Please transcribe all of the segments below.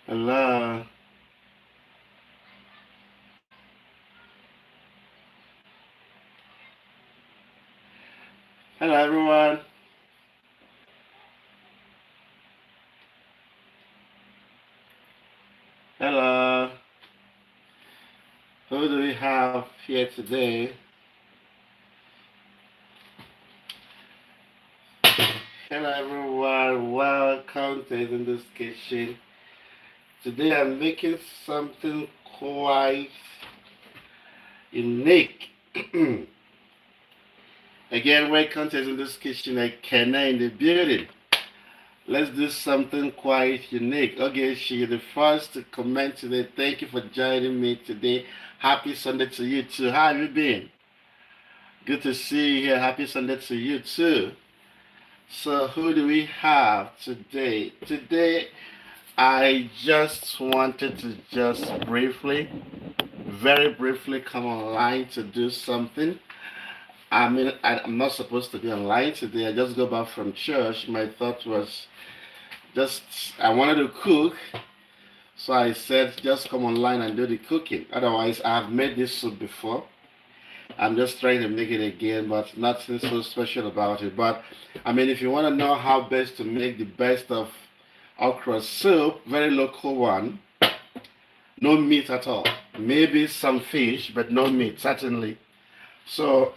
Hello. Hello, everyone. Hello. Who do we have here today? Hello, everyone. Welcome to in this kitchen. Today I'm making something quite unique. Again, welcome to in this kitchen. I can in the building. Let's do something quite unique. Okay, she the first to comment today. Thank you for joining me today. Happy Sunday to you too. How have you been? Good to see you here. Happy Sunday to you too. So who do we have today? Today I just wanted to just briefly, very briefly come online to do something. I mean, I'm not supposed to be online today. I just got back from church. My thought was just I wanted to cook, so I said just come online and do the cooking. Otherwise, I have made this soup before. I'm just trying to make it again, but nothing so special about it. But I mean, if you want to know how best to make the best of okra soup, very local one, no meat at all. Maybe some fish, but no meat, certainly. So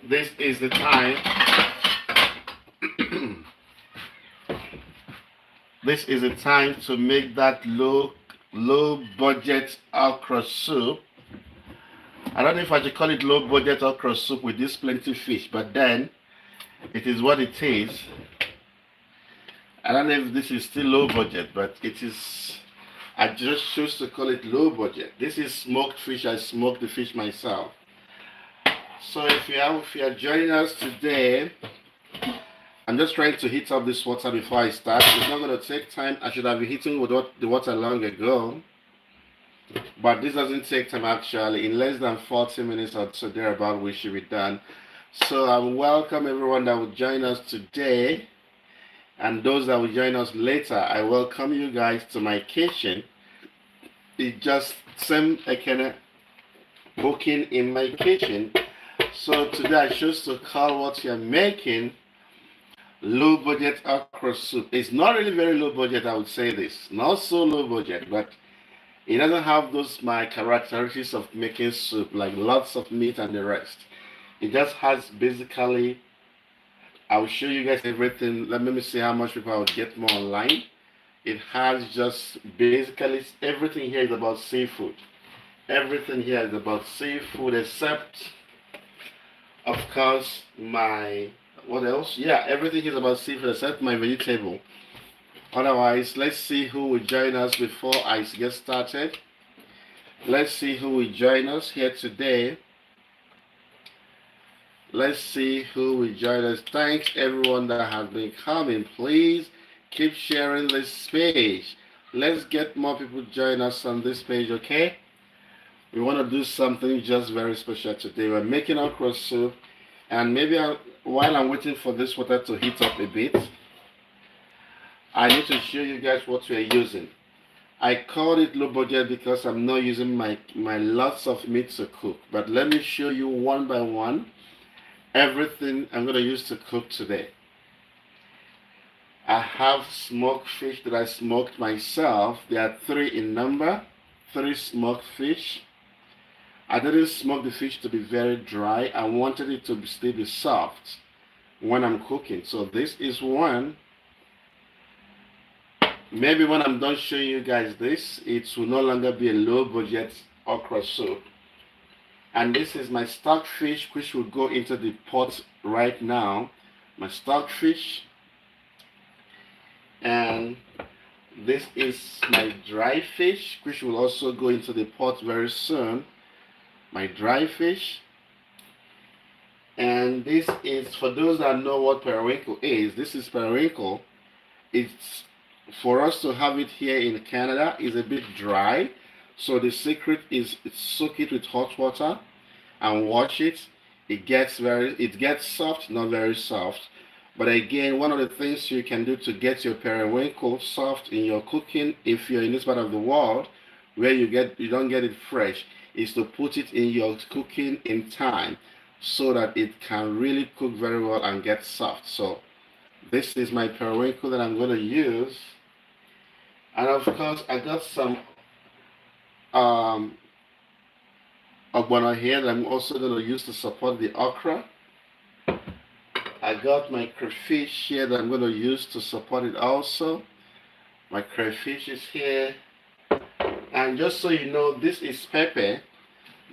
this is the time. This is the time to make that low budget okra soup. I don't know if I should call it low budget okra soup with this plenty fish, but then it is what it is. I don't know if this is still low budget, but it is. I just choose to call it low budget. This is smoked fish. I smoked the fish myself. So if you are joining us today, I'm just trying to heat up this water before I start. It's not going to take time. I should have been heating with the water long ago. But this doesn't take time actually. In less than 40 minutes or so thereabout, we should be done. So I welcome everyone that will join us today. And those that will join us later, I welcome you guys to my kitchen. It's just same kind cooking in my kitchen. So today I choose to call what you're making low budget okra soup. It's not really very low budget, I would say this. Not so low budget, but it doesn't have those my characteristics of making soup, like lots of meat and the rest. It just has basically, I will show you guys everything. Let me see how much people I would get more online. It has just basically everything here is about seafood. Everything here is about seafood except, of course, my, what else? Yeah, everything is about seafood except my vegetable. Otherwise, let's see who will join us before I get started. Let's see who will join us here today. Let's see who will join us. Thanks everyone that has been coming. Please keep sharing this page. Let's get more people join us on this page, okay? We want to do something just very special today. We're making okra soup, and maybe while I'm waiting for this water to heat up a bit, I need to show you guys what we're using. I called it low budget because I'm not using my lots of meat to cook. But let me show you one by one everything I'm going to use to cook today. I have smoked fish that I smoked myself. There are 3 in number, 3 smoked fish. I didn't smoke the fish to be very dry. I wanted it to still be soft when I'm cooking. So this is one. Maybe when I'm done showing you guys this, it will no longer be a low budget okra soup. And this is my stock fish, which will go into the pot right now. My stock fish. And this is my dry fish, which will also go into the pot very soon. My dry fish. And this is, for those that know what periwinkle is, this is periwinkle. It's, for us to have it here in Canada, is a bit dry. So the secret is soak it with hot water and wash it. It gets soft, not very soft. But again, one of the things you can do to get your periwinkle soft in your cooking, if you're in this part of the world where you don't get it fresh, is to put it in your cooking in time so that it can really cook very well and get soft. So this is my periwinkle that I'm going to use. And of course, I got some ogbono here that I'm also going to use to support the okra. I got my crayfish here that I'm going to use to support it also. My crayfish is here. And just so you know, this is pepper,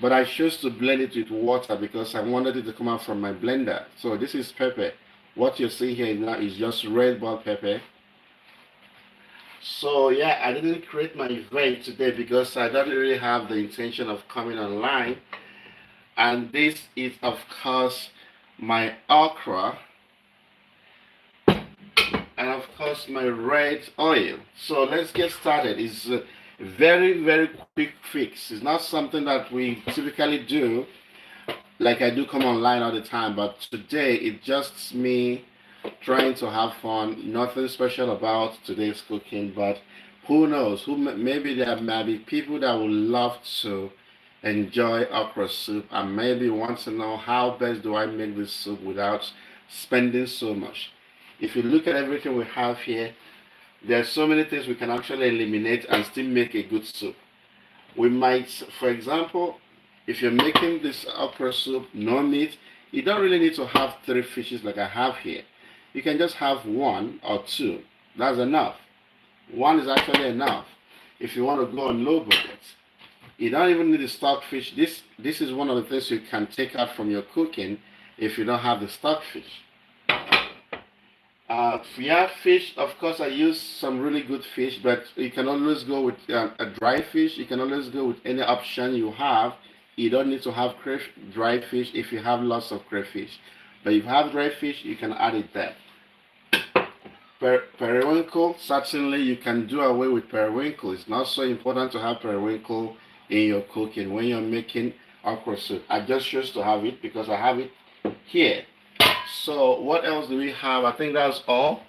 but I chose to blend it with water because I wanted it to come out from my blender. So this is pepper. What you see here now is just red bell pepper. So yeah, I didn't create my event today because I don't really have the intention of coming online. And this is of course my okra, and of course my red oil. So let's get started. It's a very quick fix. It's not something that we typically do, like I do come online all the time, but today it's just me trying to have fun. Nothing special about today's cooking, but who knows, maybe there might be people that would love to enjoy okra soup and maybe want to know how best do I make this soup without spending so much. If you look at everything we have here, there are so many things we can actually eliminate and still make a good soup. We might, for example, if you're making this okra soup, no meat, you don't really need to have 3 fishes like I have here. You can just have 1 or 2. That's enough. 1 is actually enough if you want to go on low budget. You don't even need the stock fish. This is one of the things you can take out from your cooking if you don't have the stock fish. Yeah, fish, of course I use some really good fish, but you can always go with a dry fish. You can always go with any option you have. You don't need to have dry fish if you have lots of crayfish. But if you have dry fish, you can add it there. Periwinkle, certainly you can do away with periwinkle. It's not so important to have periwinkle in your cooking when you're making okra soup. I just choose to have it because I have it here. So what else do we have? I think that's all.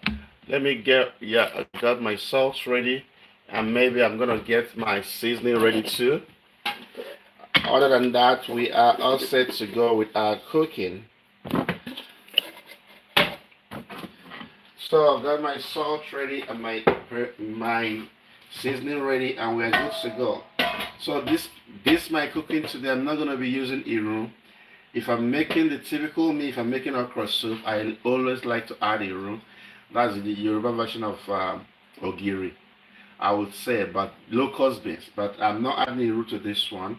Let me get, yeah, I got my salt ready, and maybe I'm gonna get my seasoning ready too. Other than that, we are all set to go with our cooking. So I've got my salt ready and my seasoning ready, and we're good to go. So this my cooking today. I'm not gonna be using iru. If I'm making the typical me, if I'm making okra soup, I always like to add iru. That's the Yoruba version of ogiri, I would say, but locust beans. But I'm not adding iru to this one.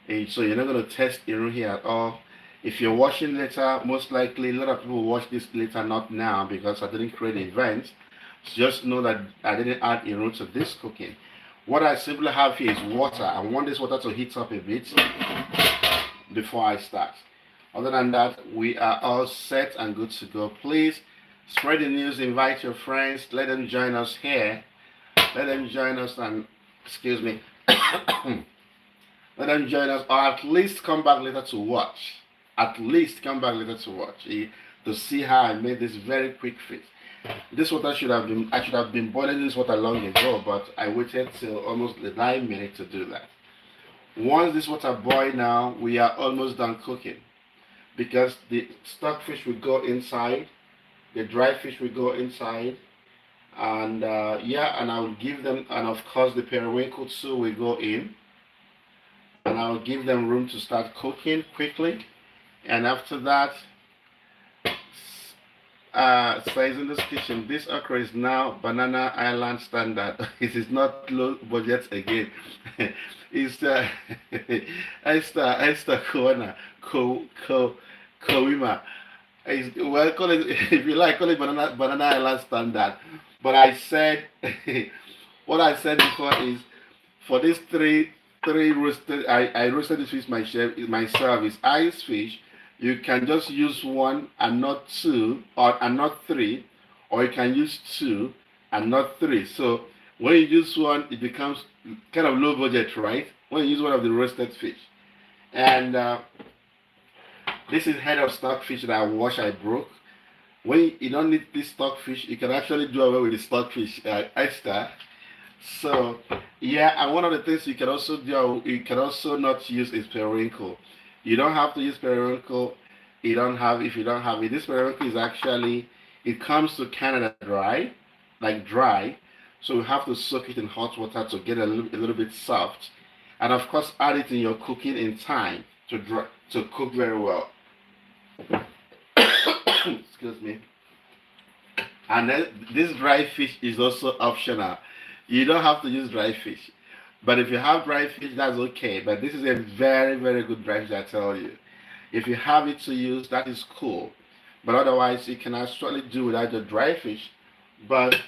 And so you're not going to test iru here at all. If you're watching later, most likely a lot of people watch this later, not now, because I didn't create an event. Just know that I didn't add iru to this cooking. What I simply have here is water. I want this water to heat up a bit before I start. Other than that, we are all set and good to go. Please spread the news, invite your friends, let them join us here. Let them join us and, excuse me, let them join us, or at least come back later to watch. At least come back later to watch, to see how I made this very quick fix. This water I should have been boiling this water long ago, but I waited till almost 9 minutes to do that. Once this water boils now, we are almost done cooking, because the stock fish will go inside, the dry fish will go inside, and yeah, and I will give them, and of course the periwinkle too will go in, and I will give them room to start cooking quickly. And after that, says in this kitchen, this okra is now Banana Island standard. It is not low budget again. It's Esther Koana Kowima. Well, call it, if you like, call it Banana Island standard. But I said, what I said before is, for these three roasted, I roasted this fish myself. It's ice fish. You can just use 1 and not 2, and not 3, or you can use 2 and not 3. So when you use 1, it becomes kind of low budget, right? When you use one of the roasted fish. And this is head of stock fish that I washed, I broke. When you don't need this stockfish, you can actually do away with the stockfish extra. So yeah, and one of the things you can also do, you can also not use is periwinkle. You don't have to use periwinkle. You don't have if you don't have it. This periwinkle is actually it comes to Canada dry, like dry. So you have to soak it in hot water to get a little bit soft, and of course add it in your cooking in time to cook very well. Excuse me. And then this dry fish is also optional. You don't have to use dry fish. But if you have dry fish, that's okay. But this is a very, very good dry fish, I tell you. If you have it to use, that is cool. But otherwise, you can actually do without the dry fish. But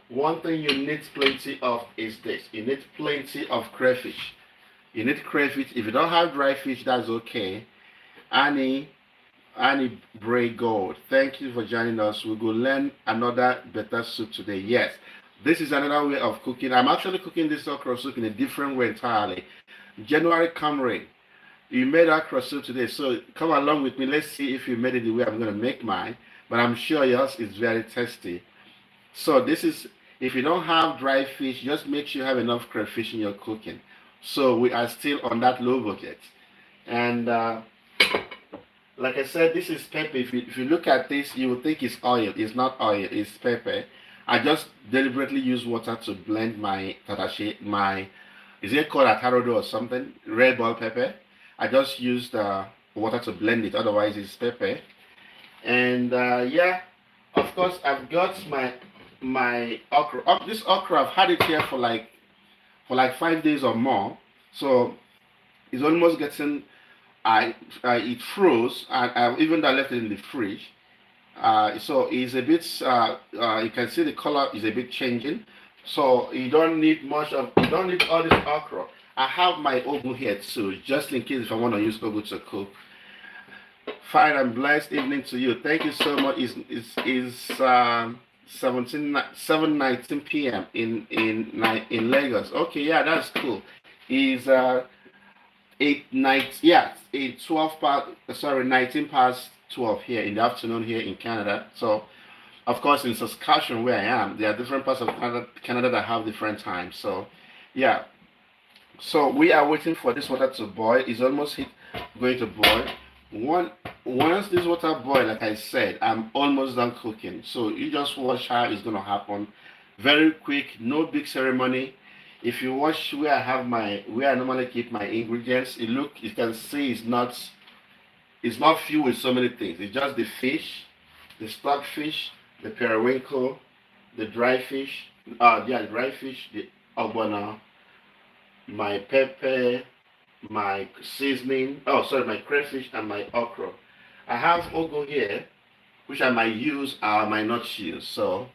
one thing you need plenty of is this. You need plenty of crayfish. You need crayfish. If you don't have dry fish, that's okay. Annie, Annie Bray Gold, thank you for joining us. We will learn another better soup today. Yes, this is another way of cooking. I'm actually cooking this okra soup in a different way entirely. January come rain. You made okra soup today, so come along with me. Let's see if you made it the way I'm going to make mine. But I'm sure yours is very tasty. So this is, if you don't have dry fish, just make sure you have enough crayfish in your cooking. So we are still on that low budget. And like I said, this is pepper. If you look at this, you will think it's oil. It's not oil, it's pepper. I just deliberately use water to blend my tatashi, is it called atarodo or something? Red bell pepper. I just used water to blend it, otherwise it's pepper. And yeah, of course, I've got my okra. This okra, I've had it here for like 5 days or more. So it's almost getting it froze, and even though I left it in the fridge, so it's a bit. You can see the color is a bit changing. So you don't need you don't need all this okra. I have my ogu here too, just in case if I want to use ogu to cook. Fine and blessed evening to you. Thank you so much. Is 7:19 p.m. in Lagos. Okay, yeah, that's cool. Is 8 nights, yeah, 12 past, sorry, 19 past 12 here in the afternoon here in Canada. So of course in Saskatchewan where I am, there are different parts of Canada that have different times. So yeah, so we are waiting for this water to boil. It's almost going to boil. Once this water boil, like I said, I'm almost done cooking. So you just watch how it's gonna happen. Very quick, no big ceremony. If you watch where I normally keep my ingredients, you can see it's not filled with so many things. It's just the fish, the stockfish, the periwinkle, the dry fish, the dry fish, the ogbonna, my pepper, my seasoning, my crayfish and my okra. I have ugu here, which I might use or I might not use. So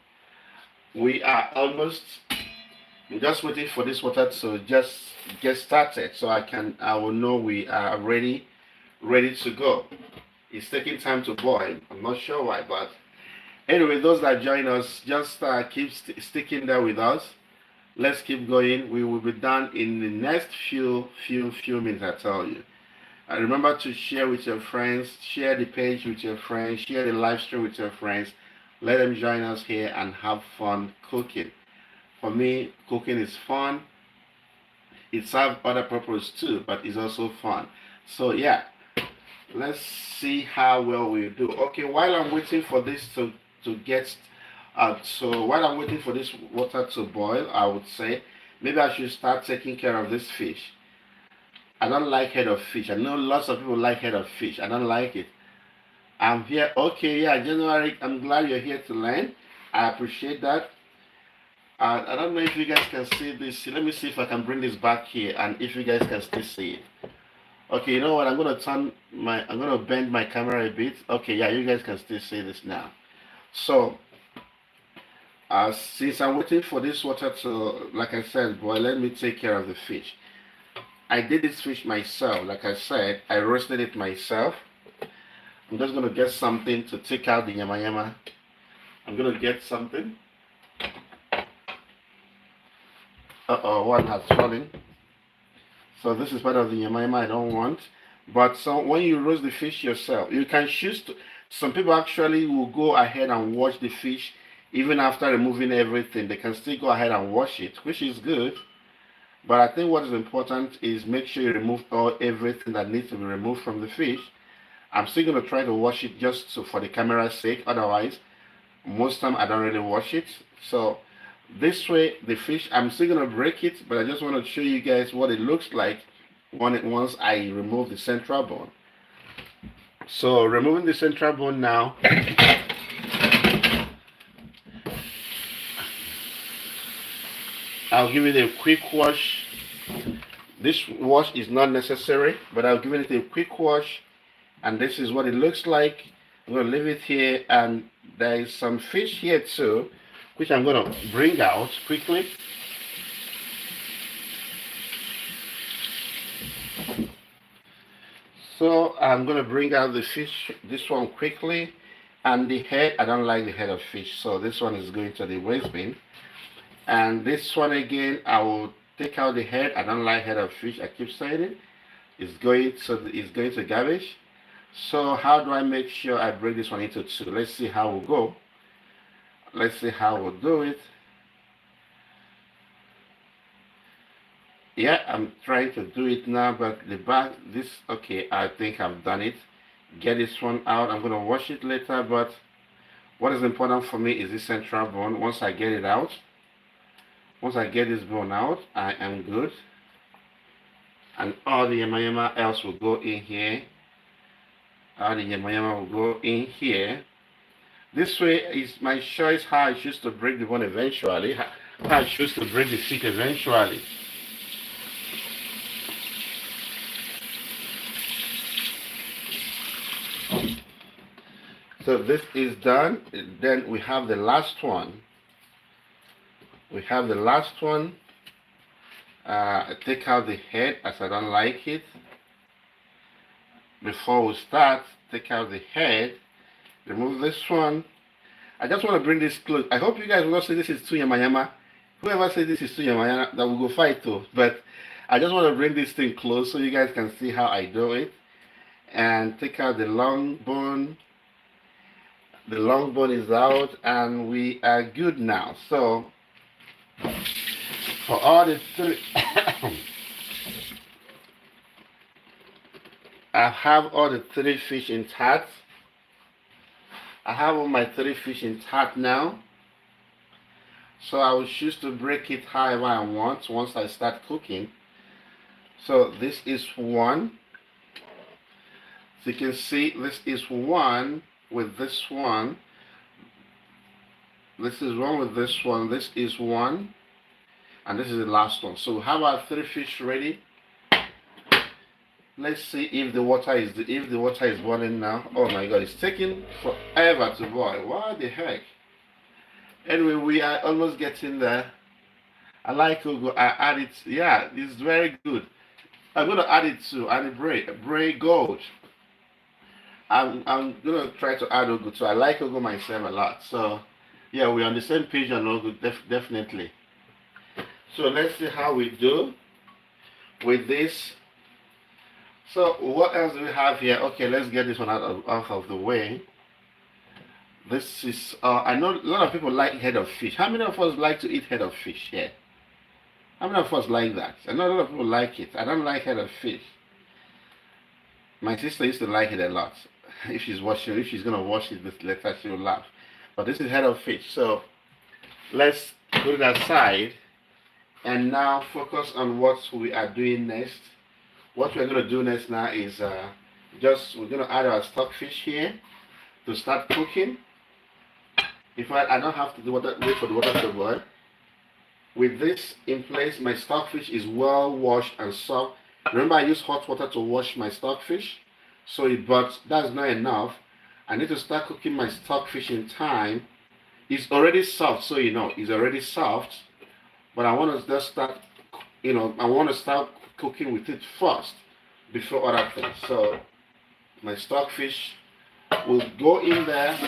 we are almost just waiting for this water to just get started so I will know we are ready to go. It's taking time to boil. I'm not sure why, but anyway, those that join us, just keep sticking there with us. Let's keep going. We will be done in the next few minutes, I tell you. And remember to share with your friends, share the page with your friends, share the live stream with your friends. Let them join us here and have fun cooking. For me, cooking is fun. It serves other purpose too, but it's also fun. So yeah, let's see how well we do. Okay, while I'm waiting for this to get so while I'm waiting for this water to boil, I would say maybe I should start taking care of this fish. I don't like head of fish. I know lots of people like head of fish. I don't like it. I'm here. Okay, yeah, January. I'm glad you're here to learn. I appreciate that. I don't know if you guys can see this. Let me see if I can bring this back here and if you guys can still see it. Okay, you know what? I'm gonna bend my camera a bit. Okay, yeah, you guys can still see this now. So, since I'm waiting for this water to, like I said, boil, let me take care of the fish. I did this fish myself. Like I said, I roasted it myself. I'm just gonna get something to take out the yama yama. I'm gonna get something. One has fallen. So this is part of the yama yama I don't want. But so when you roast the fish yourself, you can choose to. Some people actually will go ahead and wash the fish even after removing everything. They can still go ahead and wash it, which is good. But I think what is important is make sure you remove everything that needs to be removed from the fish. I'm still going to try to wash it just for the camera's sake. Otherwise, most time I don't really wash it. So this way, the fish, I'm still going to break it, but I just want to show you guys what it looks like once I remove the central bone. So removing the central bone now. I'll give it a quick wash. This wash is not necessary, but I'll give it a quick wash. And this is what it looks like. I'm going to leave it here, and there is some fish here too, which I'm going to bring out quickly. So I'm going to bring out the fish, this one quickly, and the head, I don't like the head of fish, so this one is going to the waste bin. And this one again, I will take out the head. I don't like head of fish, I keep saying it. It's going to garbage. So how do I make sure I break this one into two? Let's see how we'll go. Let's see how we'll do it. Yeah, I'm trying to do it now, but the back, okay, I think I've done it. Get this one out. I'm going to wash it later, but what is important for me is this central bone. Once I get it out, once I get this bone out, I am good. And all the yama else will go in here. All the yama will go in here. This way is my choice how I choose to break the bone eventually. How I choose to break the fish eventually. So this is done. Then we have the last one. We have the last one. Take out the head as I don't like it. Before we start, take out the head. Remove this one. I just want to bring this close. I hope you guys will not say this is too yama. Whoever says this is too yama, that will go fight too. But I just want to bring this thing close so you guys can see how I do it. And take out the long bone. The long bone is out, and we are good now. So for all the three, I have all the three fish intact. I have all my three fish intact now. So I will choose to break it however I want once I start cooking. So this is one. So you can see this is one with this one. This is one with this one. This is one. And this is the last one. So we have our three fish ready. Let's see if the water is boiling now. Oh my god, it's taking forever to boil. What the heck? Anyway, we are almost getting there. I like Ugu. I add it. Yeah, it's very good. I'm gonna add it to and Bray Gold. I'm gonna try to add Ugu too. I like Ugu myself a lot. So yeah, we're on the same page on Ugu, definitely. So let's see how we do with this. So what else do we have here? Okay, let's get this one out of the way. This is, I know a lot of people like head of fish. How many of us like to eat head of fish here? How many of us like that? I know a lot of people like it. I don't like head of fish. My sister used to like it a lot. If she's gonna watch it this later, she will laugh. But this is head of fish. So let's put it aside and now focus on what we are doing next. What we're going to do next now is we're going to add our stockfish here to start cooking. In fact, I don't have to wait for the water to boil. With this in place, my stockfish is well washed and soft. Remember, I use hot water to wash my stockfish. But that's not enough. I need to start cooking my stockfish in time. It's already soft, so you know, it's already soft. But I want to just start, I want to start cooking with it first before other things. So my stockfish will go in there.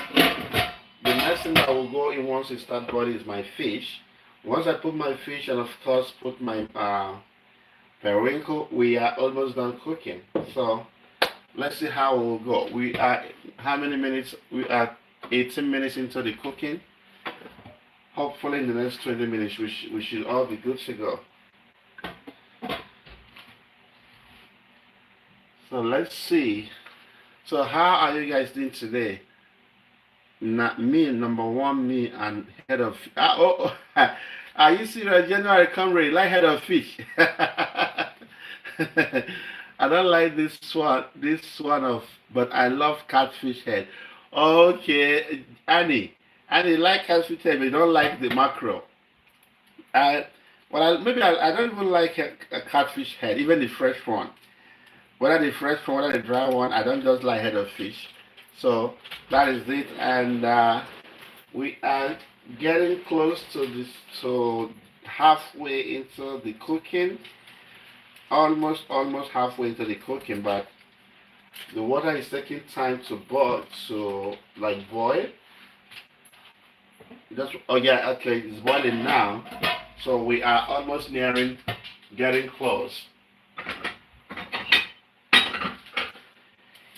The next thing that will go in once it starts boiling is my fish. Once I put my fish and of course put my periwinkle, we are almost done cooking. So Let's see how we'll go. We are how many minutes? We are 18 minutes into the cooking. Hopefully in the next 20 minutes we should all be good to go. So let's see. So how are you guys doing today? Not me, number one, me and head of are you serious? January come ready, like head of fish. I don't like this one of, but I love catfish head. Okay, Annie like catfish head, but you don't like the mackerel. I, maybe I don't even like a catfish head, even the fresh one. Whether the fresh one, whether the dry one, I don't just like head of fish. So that is it, and we are getting close to this, so halfway into the cooking, almost halfway into the cooking, but the water is taking time to boil, to like boil. Just oh yeah, okay, it's boiling now, so we are almost nearing, getting close.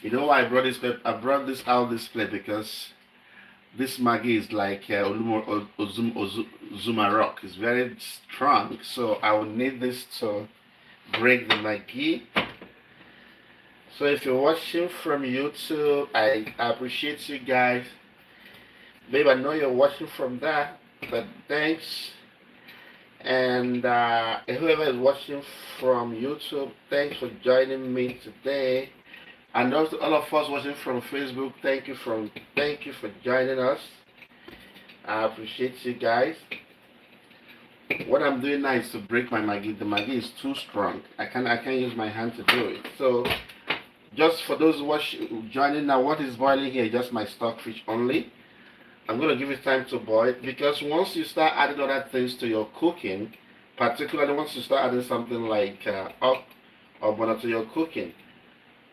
You know why I brought this plate? I brought this out this plate because this Maggi is like Zuma rock. It's very strong, so I will need this to break the Maggi. So if you're watching from YouTube, I appreciate you guys. Babe, I know you're watching from that, but thanks. And whoever is watching from YouTube, thanks for joining me today. And also all of us watching from Facebook, thank you for joining us. I appreciate you guys. What I'm doing now is to break my Maggi. The Maggi is too strong. I can't use my hand to do it. So just for those joining now, what is boiling here? Just my stockfish only. I'm gonna give it time to boil, because once you start adding other things to your cooking, particularly once you start adding something like or butter to your cooking,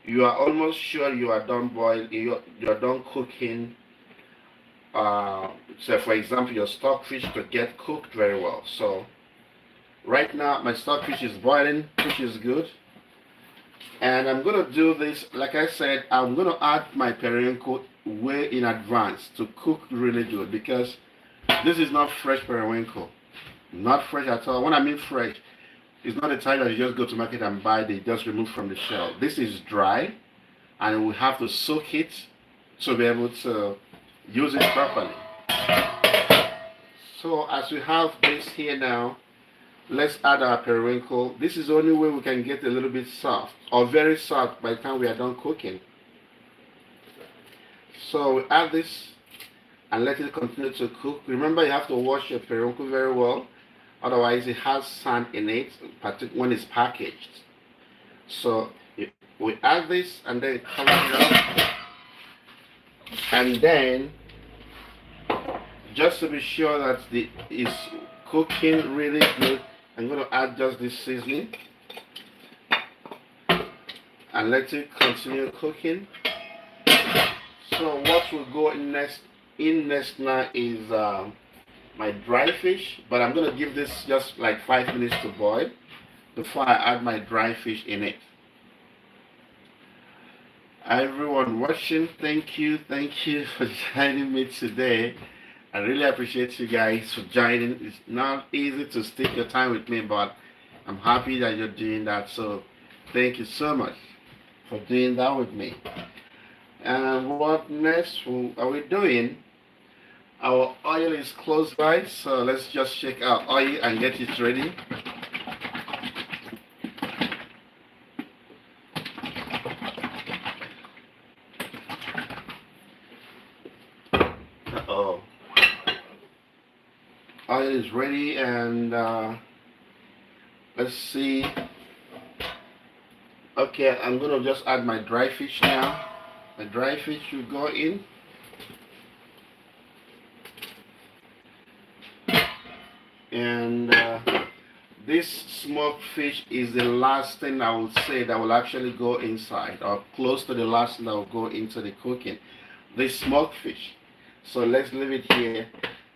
you are almost sure you are done boiling, you're done cooking. So for example, your stockfish to get cooked very well. So right now my stockfish is boiling, which is good. And I'm gonna do this, like I said, I'm gonna add my periwinkle way in advance to cook really good, because this is not fresh periwinkle. Not fresh at all. When I mean fresh, it's not the time that you just go to market and buy it just removed from the shell. This is dry, and we have to soak it to be able to use it properly. So as we have this here now, let's add our periwinkle. This is the only way we can get a little bit soft, or very soft, by the time we are done cooking. So we add this and let it continue to cook. Remember, you have to wash your periwinkle very well. Otherwise, it has sand in it, particularly when it's packaged. So we add this and then cover it up. And then, just to be sure that it's cooking really good, I'm going to add just this seasoning and let it continue cooking. So what will go in next now is my dry fish, but I'm going to give this just like 5 minutes to boil before I add my dry fish in it. Everyone watching, thank you for joining me today. I really appreciate you guys for joining. It's not easy to stick your time with me, but I'm happy that you're doing that. So thank you so much for doing that with me. And what next are we doing? Our oil is close by, so let's just shake our oil and get it ready. Oil is ready, and let's see. Okay, I'm gonna just add my dry fish now. The dry fish will go in. And this smoked fish is the last thing I would say that will actually go inside, or close to the last thing that will go into the cooking. This smoked fish. So let's leave it here.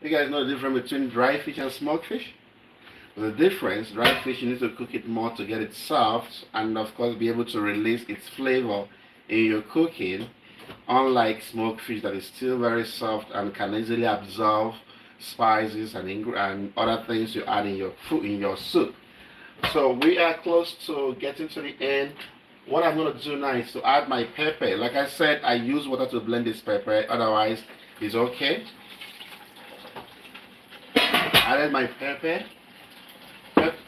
You guys know the difference between dry fish and smoked fish? The difference, dry fish, you need to cook it more to get it soft, and of course be able to release its flavor in your cooking, unlike smoked fish that is still very soft and can easily absorb spices and other things you add in your food, in your soup. So we are close to getting to the end. What I'm going to do now is to add my pepper. Like I said, I use water to blend this pepper, otherwise it's okay. Added my pepper.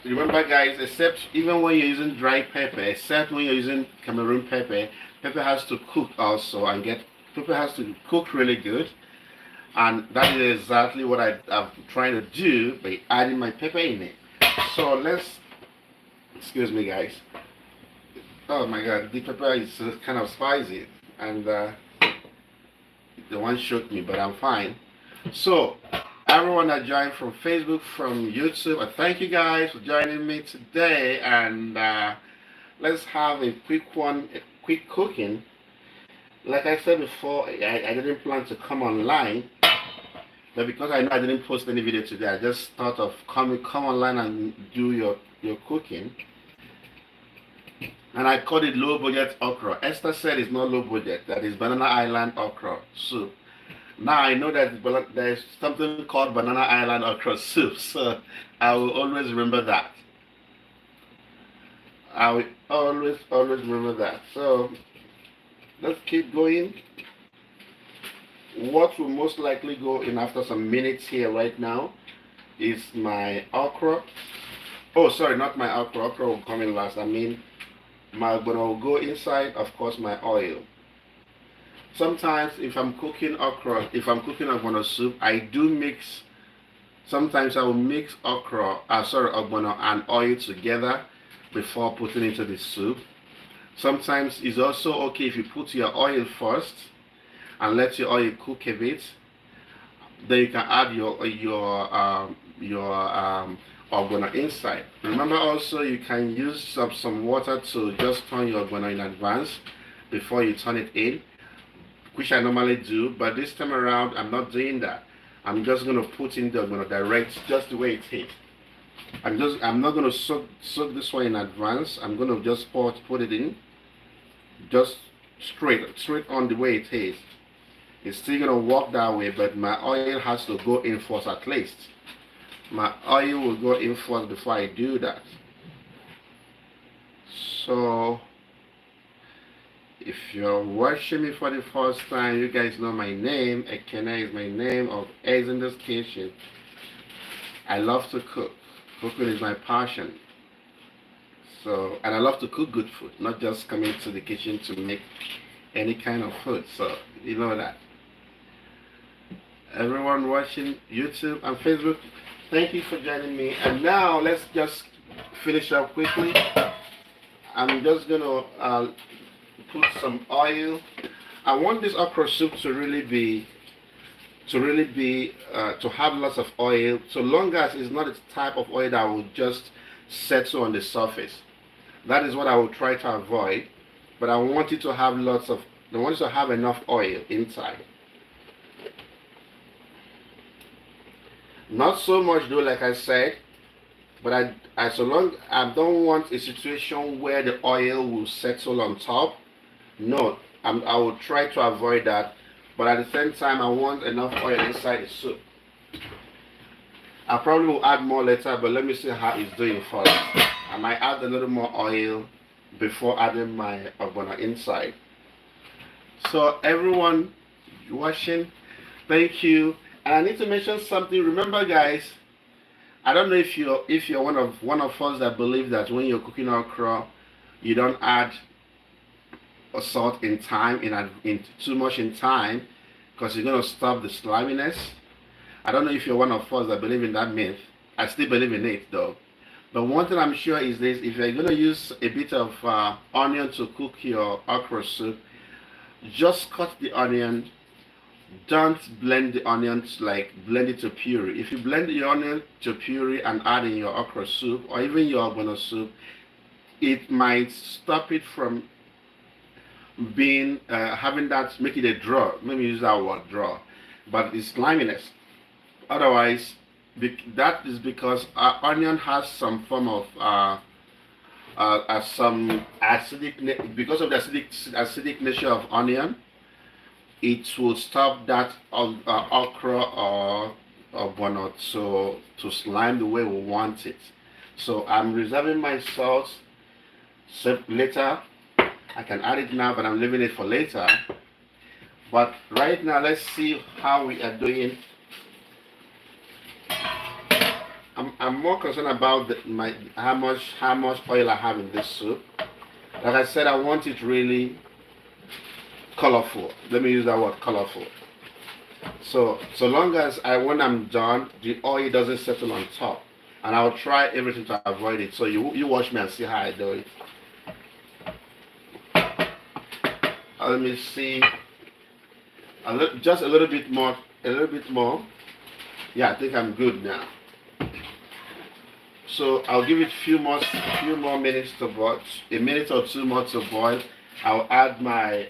Remember guys, except even when you're using dry pepper, except when you're using Cameroon pepper, pepper has to cook also and pepper has to cook really good. And that is exactly what I'm trying to do by adding my pepper in it. So let's, excuse me guys. Oh my god, the pepper is kind of spicy and the one shook me, but I'm fine. So everyone that joined from Facebook, from YouTube, I thank you guys for joining me today, and let's have a quick cooking. Like I said before, I didn't plan to come online, but because I know I didn't post any video today, I just thought of come online and do your cooking. And I called it low budget okra. Esther said it's not low budget, that is Banana Island okra soup. Now I know that there's something called Banana Island okra soup, so I will always remember that. I will always remember that. So let's keep going. What will most likely go in after some minutes here right now is my okra. Oh, sorry, not my okra. Okra will come in last. I mean, my ogbono will go inside, of course, my oil. Sometimes if I'm cooking ogbono soup, I do mix. Sometimes I will mix ogbono and oil together before putting into the soup. Sometimes it's also okay if you put your oil first and let your oil cook a bit. Then you can add your ogbono inside. Remember also you can use some water to just turn your ogbono in advance before you turn it in, which I normally do, but this time around I'm not doing that. I'm just going to put in the ogbono direct, just the way it is. I'm not going to soak this one in advance. I'm going to just put it in, just straight on the way it is. It's still going to work that way, but my oil has to go in first at least. My oil will go in first before I do that. So if you're watching me for the first time, you guys know my name. Ekene is my name of Eggs in this Kitchen. I love to cook. Cooking is my passion. So, and I love to cook good food, not just come into the kitchen to make any kind of food. So, you know that. Everyone watching YouTube and Facebook, thank you for joining me. And now let's just finish up quickly. I'm just gonna put some oil. I want this okra soup to have lots of oil, so long as it's not a type of oil that will just settle on the surface. That is what I will try to avoid. But I want it to have enough oil inside. Not so much though, like I said, but I don't want a situation where the oil will settle on top. No, I will try to avoid that, but at the same time I want enough oil inside the soup. I probably will add more later, but let me see how it's doing first. I might add a little more oil before adding my ogbono inside. So everyone watching, thank you. And I need to mention something. Remember guys, I don't know if you're one of us that believe that when you're cooking okra, you don't add salt in too much in time, because you're going to stop the sliminess. I don't know if you're one of us that believe in that myth. I still believe in it though. But one thing I'm sure is this: if you're going to use a bit of onion to cook your okra soup, just cut the onion. Don't blend the onions, like blend it to puree. If you blend the onion to puree and add in your okra soup or even your ogbono soup, it might stop it from being make it a draw. Maybe use that word, draw, but it's sliminess. Otherwise, that is because onion has some form of some acidic, because of the acidic nature of onion, it will stop that okra or bonnet to slime the way we want it. So I'm reserving my salt. So later, I can add it now, but I'm leaving it for later. But right now, let's see how we are doing. I'm more concerned about how much oil I have in this soup. Like I said, I want it really colorful. Let me use that word, colorful. So long as when I'm done, the oil doesn't settle on top, and I'll try everything to avoid it. So you watch me and see how I do it. Let me see. Just a little bit more. Yeah, I think I'm good now. So I'll give it few more minutes to boil, a minute or two more to boil. I'll add my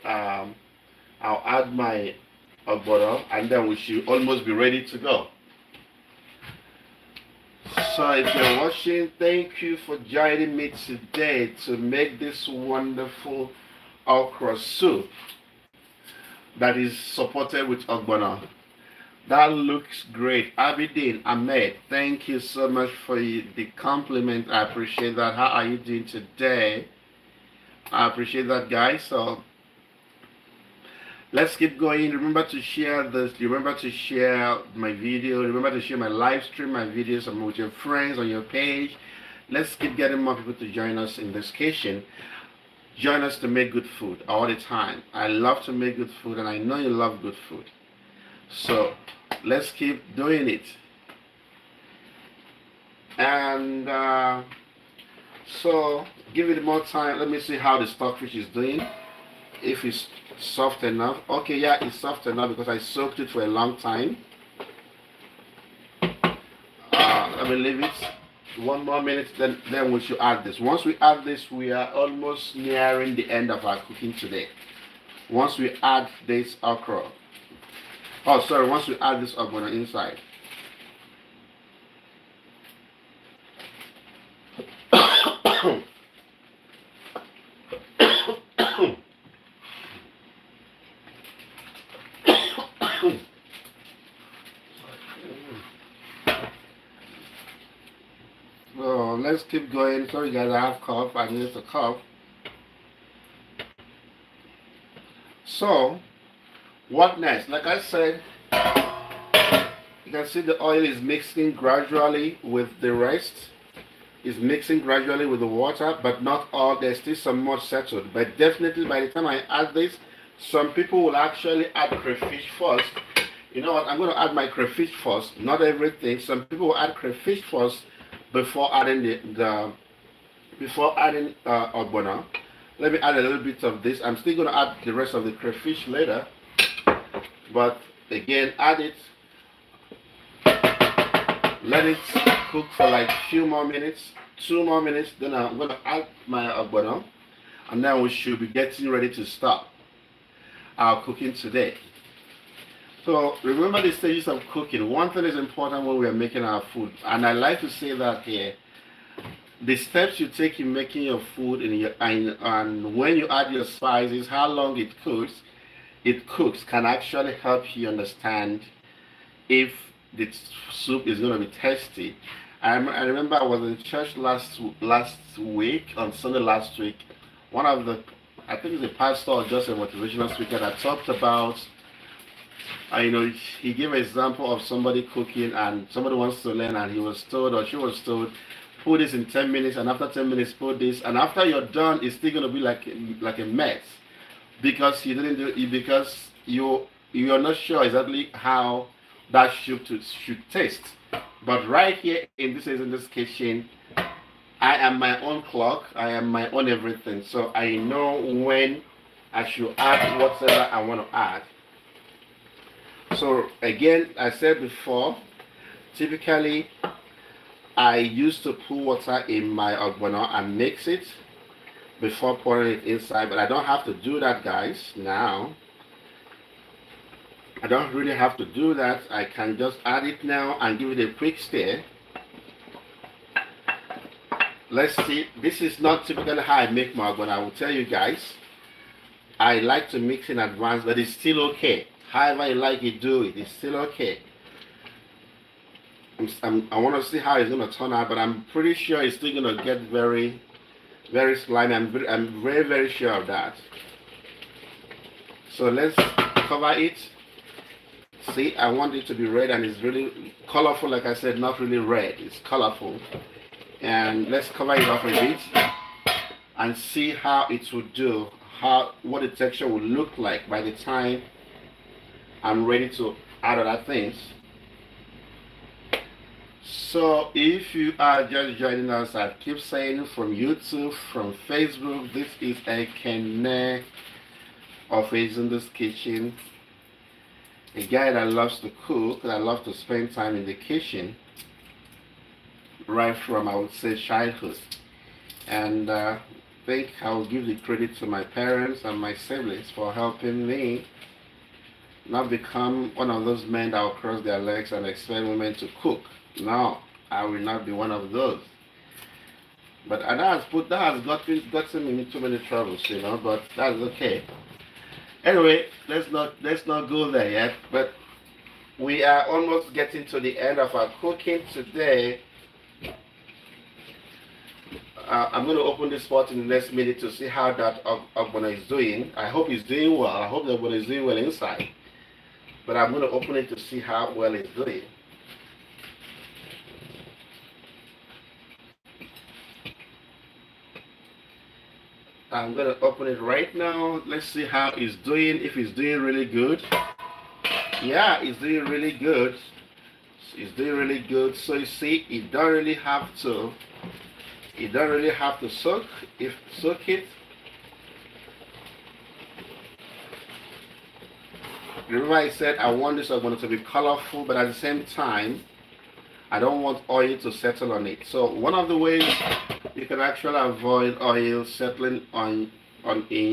butter, and then we should almost be ready to go. So if you're watching, thank you for joining me today to make this wonderful okra soup that is supported with ogbono. That looks great. Abidin Ahmed, thank you so much for the compliment. I appreciate that. How are you doing today? I appreciate that, guys. So let's keep going. Remember to share this. Remember to share my video. Remember to share my live stream, my videos with your friends on your page. Let's keep getting more people to join us in this kitchen. Join us to make good food all the time. I love to make good food, and I know you love good food. So let's keep doing it. And so give it more time. Let me see how the stockfish is doing. If it's soft enough. Okay, yeah, it's soft enough because I soaked it for a long time. Let me leave it one more minute, then we should add this. Once we add this, we are almost nearing the end of our cooking today. Once we add this okra, once we add this okra inside. So let's keep going. Sorry guys, I have cough. I need to cough. So what next? Like I said, you can see the oil is mixing gradually with the rest. It's mixing gradually with the water, but not all. There's still some more settled. But definitely by the time I add this, some people will actually add crayfish first. You know what? I'm going to add my crayfish first. Not everything. Some people will add crayfish first before adding ogbono. Let me add a little bit of this. I'm still going to add the rest of the crayfish later, but again, add it, let it cook for like few more minutes, 2 more minutes. Then I'm going to add my ogbono, and then we should be getting ready to start our cooking today. So remember the stages of cooking. One thing is important when we are making our food, and I like to say that here. The steps you take in making your food and when you add your spices, how long it cooks can actually help you understand if the soup is going to be tasty. I remember I was in church last week, on Sunday last week. One of the, I think it's a pastor or just a motivational speaker that talked about, he gave an example of somebody cooking and somebody wants to learn, and he was told, or she was told, put this in 10 minutes, and after 10 minutes put this, and after you're done it's still going to be like a mess because you didn't do it, because you're not sure exactly how that should taste. But right here in this kitchen, I am my own clock, I am my own everything, so I know when I should add whatever I want to add. So again, I said before, typically I used to put water in my ogbono and mix it before pouring it inside, but I don't have to do that, guys. Now I don't really have to do that. I can just add it now and give it a quick stir. Let's see. This is not typically how I make my ogbono. I will tell you guys. I like to mix in advance, but it's still okay. However you like it, do it. It's still okay. I want to see how it's going to turn out, but I'm pretty sure it's still going to get very, very slimy. I'm very, very sure of that. So let's cover it. See, I want it to be red, and it's really colorful. Like I said, not really red. It's colorful. And let's cover it up a bit and see how it will do. What the texture will look like by the time I'm ready to add other things. So if you are just joining us, I keep saying, from YouTube, from Facebook, this is a Kene of Azinda's Kitchen, a guy that loves to cook, that loves to spend time in the kitchen, right from, I would say, childhood. And I think I will give the credit to my parents and my siblings for helping me not become one of those men that will cross their legs and expect women to cook. No, I will not be one of those. But that has gotten me into too many troubles, you know. But that's okay. Anyway, let's not go there yet. But we are almost getting to the end of our cooking today. I'm going to open this pot in the next minute to see how that ogbono is doing. I hope it's doing well. I hope the ogbono is doing well inside. But I'm going to open it to see how well it's doing. I'm going to open it right now. Let's see how it's doing, if it's doing really good. Yeah, it's doing really good. It's doing really good. So you see, it don't really have to soak it. Remember I said I want this ogbono to be colorful, but at the same time, I don't want oil to settle on it. So one of the ways you can actually avoid oil settling in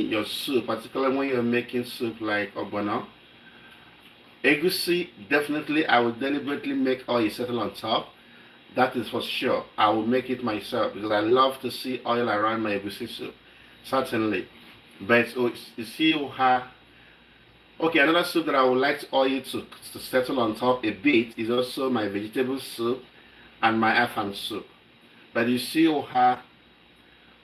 your soup, particularly when you're making soup like ogbono, egusi, definitely I will deliberately make oil settle on top. That is for sure. I will make it myself because I love to see oil around my egusi soup. Certainly. But you see how. Okay, another soup that I would like oil to settle on top a bit is also my vegetable soup and my afang soup. But you see how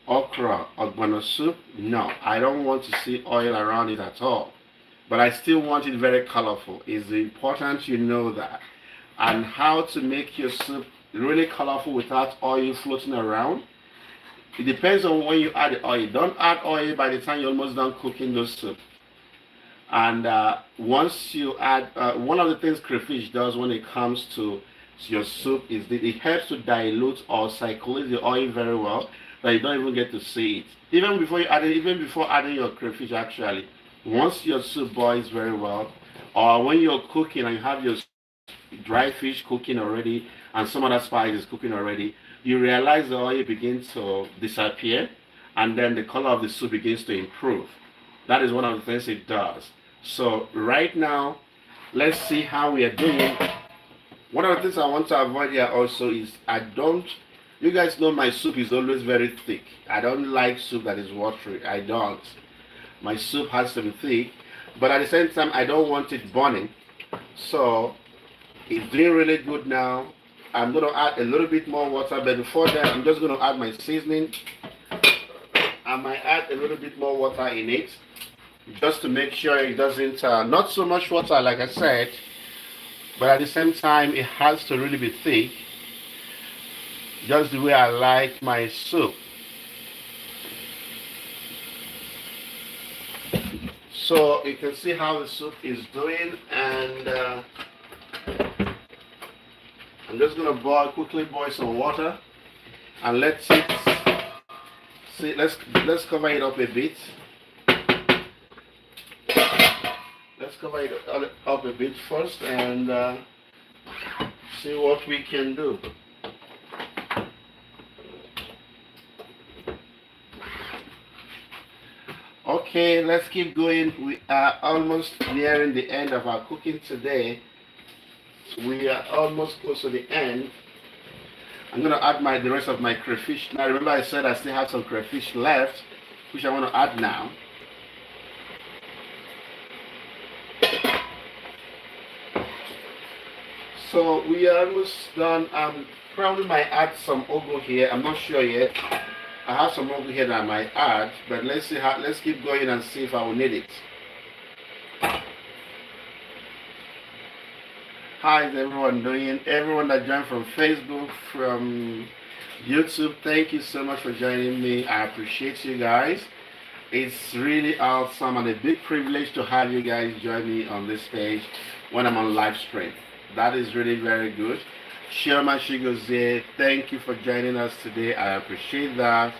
okra ogbono soup, no, I don't want to see oil around it at all. But I still want it very colorful. It's important you know that. And how to make your soup really colorful without oil floating around. It depends on when you add the oil. Don't add oil by the time you're almost done cooking the soup. And once you add, one of the things crayfish does when it comes to your soup is that it helps to dilute or circulate the oil very well, that you don't even get to see it. Even before adding your crayfish, actually, once your soup boils very well, or when you're cooking and you have your dry fish cooking already and some other spices cooking already, you realize the oil begins to disappear, and then the color of the soup begins to improve. That is one of the things it does. So right now, let's see how we are doing. One of the things I want to avoid here also is you guys know my soup is always very thick. I don't like soup that is watery. I don't. My soup has to be thick, but at the same time, I don't want it burning. So it's doing really good now. I'm going to add a little bit more water, but before that, I'm just going to add my seasoning. I might add a little bit more water in it, just to make sure it doesn't, not so much water like I said, but at the same time it has to really be thick, just the way I like my soup. So you can see how the soup is doing, and I'm just going to quickly boil some water, and let's cover it up a bit. Let's cover it up a bit first and see what we can do. Okay, let's keep going. We are almost nearing the end of our cooking today. We are almost close to the end. I'm going to add the rest of my crayfish. Now remember I said I still have some crayfish left, which I want to add now. So we are almost done. Probably might add some ugu here. I'm not sure yet. I have some ugu here that I might add, but let's see how. Let's keep going and see if I will need it. How is everyone doing? Everyone that joined from Facebook, from YouTube, thank you so much for joining me. I appreciate you guys. It's really awesome and a big privilege to have you guys join me on this page when I'm on live stream. That is really very good. Sherman Shigozie, thank you for joining us today. I appreciate that.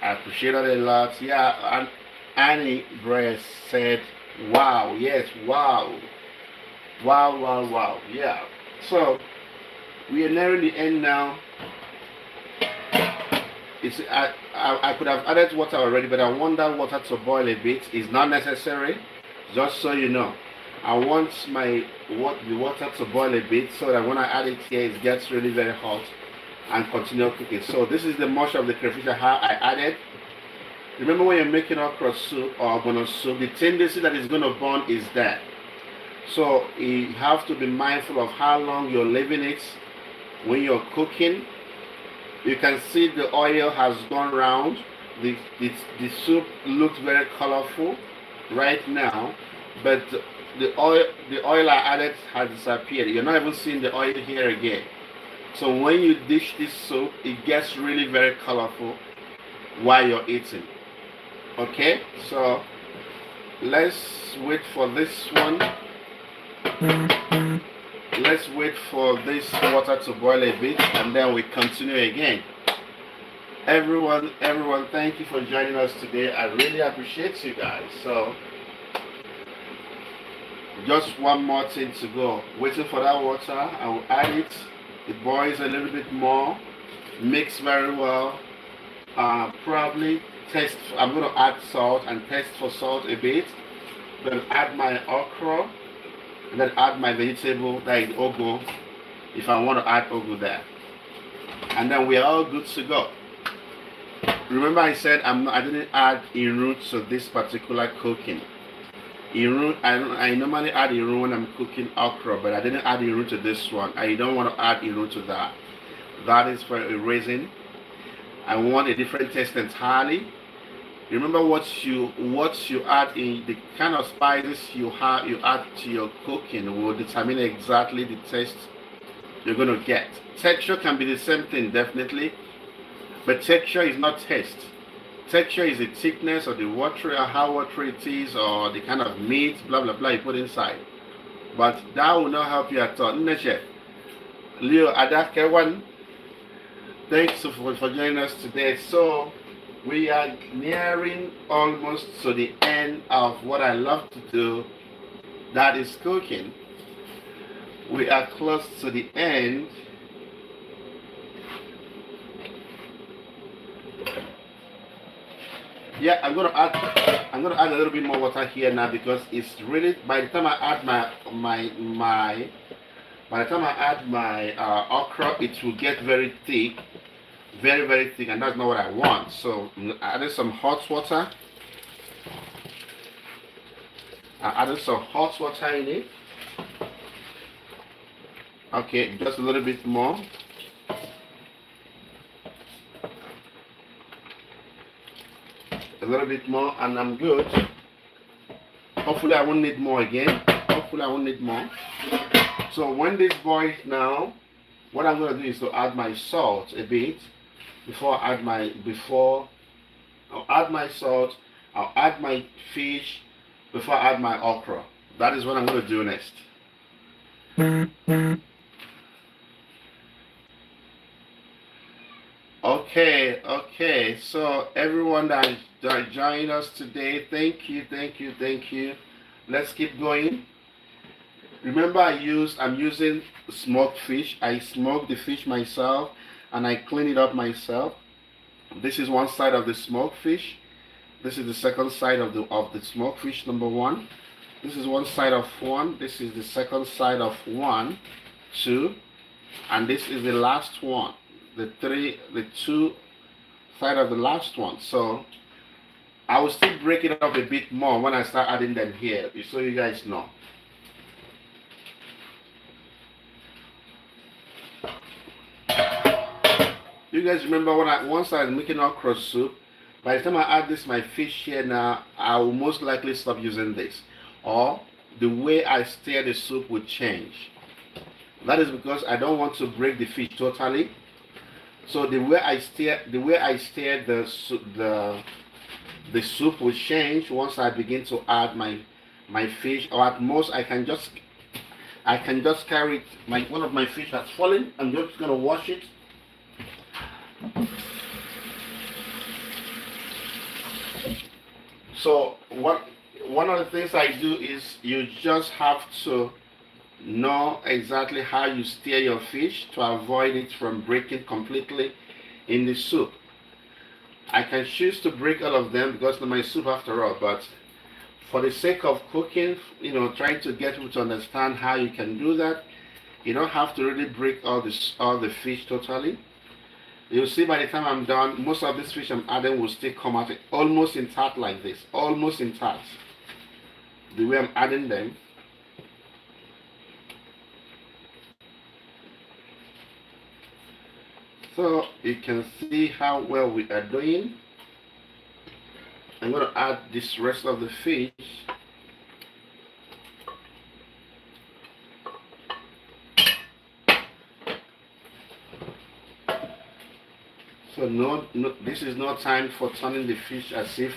I appreciate it a lot. Yeah, and Annie Bress said, wow, yes, wow. Wow, wow, wow. Yeah. So we are nearing the end now. I could have added water already, but I want that water to boil a bit. It's not necessary, just so you know. I want the water to boil a bit so that when I add it here, it gets really very hot and continue cooking. So this is the mush of the crayfish I added. Remember when you're making okra soup or ogbono soup, the tendency that is going to burn is there. So you have to be mindful of how long you're leaving it when you're cooking. You can see the oil has gone round. The soup looks very colorful right now, but the oil I added has disappeared. You're not even seeing the oil here again. So when you dish this soup, it gets really very colorful while you're eating. Okay, so let's wait for this one. Let's wait for this water to boil a bit and then we continue again. Everyone, thank you for joining us today. I really appreciate you guys. So just one more thing to go. Waiting for that water. I will add it. It boils a little bit more. Mix very well. Probably taste. I'm going to add salt and taste for salt a bit. Then add my okra. And then add my vegetable, that is ugu, if I want to add ugu there. And then we are all good to go. Remember I said I didn't add iru to this particular cooking. Iru, I normally add iru when I'm cooking okra, but I didn't add iru to this one. I don't want to add iru to that. That is for a reason. I want a different taste entirely. Remember what you add in the kind of spices you add to your cooking will determine exactly the taste you're going to get. Texture can be the same thing definitely, but texture is not taste. Texture is the thickness or the watery or how watery it is or the kind of meat blah blah blah you put inside. But that will not help you at all. Leo Adakewan, thanks for joining us today. So we are nearing almost to the end of what I love to do, that is cooking. We are close to the end. Yeah, I'm gonna add a little bit more water here now because it's really, by the time I add my okra, it will get very thick. Very, very thick, and that's not what I want. So I added some hot water. I added some hot water in it. Okay, just a little bit more. A little bit more, and I'm good. Hopefully I won't need more again. Hopefully I won't need more. So when this boils now, what I'm going to do is to add my salt a bit. I'll add my salt, I'll add my fish before I add my okra. That is what I'm going to do next. Okay, so everyone that joined us today, thank you. Let's keep going. Remember I'm using smoked fish. I smoke the fish myself and I clean it up myself. This is one side of the smoked fish. This is the second side of the smoked fish, number one. This is one side of one. This is the second side of one, two, and this is the last one. the two side of the last one. So I will still break it up a bit more when I start adding them here, so you guys know. You guys remember when once I was making okra soup, by the time I add this my fish here now, I will most likely stop using this, or the way I stir the soup will change. That is because I don't want to break the fish totally. So the way I stir the soup will change once I begin to add my fish, or at most I can just carry it. One of my fish has fallen. I'm just gonna wash it. So one of the things I do is you just have to know exactly how you stir your fish to avoid it from breaking completely in the soup. I can choose to break all of them because it's my soup after all, but for the sake of cooking, trying to get you to understand how you can do that, you don't have to really break all the fish totally. You'll see by the time I'm done, most of this fish I'm adding will still come out almost intact like this, almost intact, the way I'm adding them. So you can see how well we are doing. I'm going to add this rest of the fish. So no, this is no time for turning the fish as if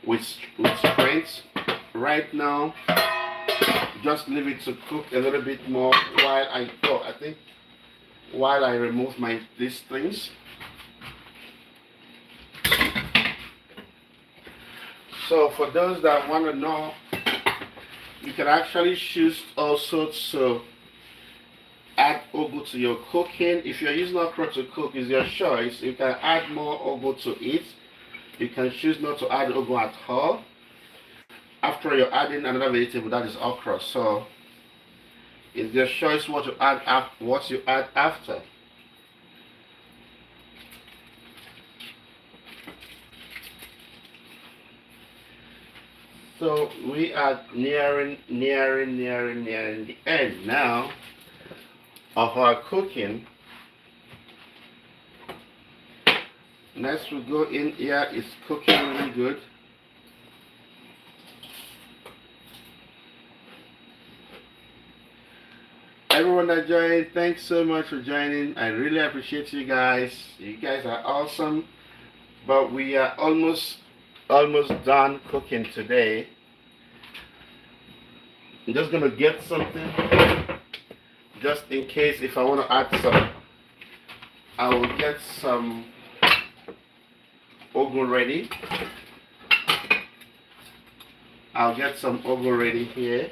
with strength. Right now, just leave it to cook a little bit more while I remove these things. So for those that want to know, you can actually choose also to add ugu to your cooking. If you're using okra to cook, it's your choice. You can add more ugu to it. You can choose not to add ugu at all after you're adding another vegetable, that is okra. So it's your choice what you add after. So we are nearing the end now of our cooking. Next we go in here. It's cooking really good. Everyone that joined, thanks so much for joining. I really appreciate you guys. You guys are awesome. But we are almost done cooking today. I'm just gonna get something just in case if I want to add some. I will get some ugu ready. I'll get some ugu ready here.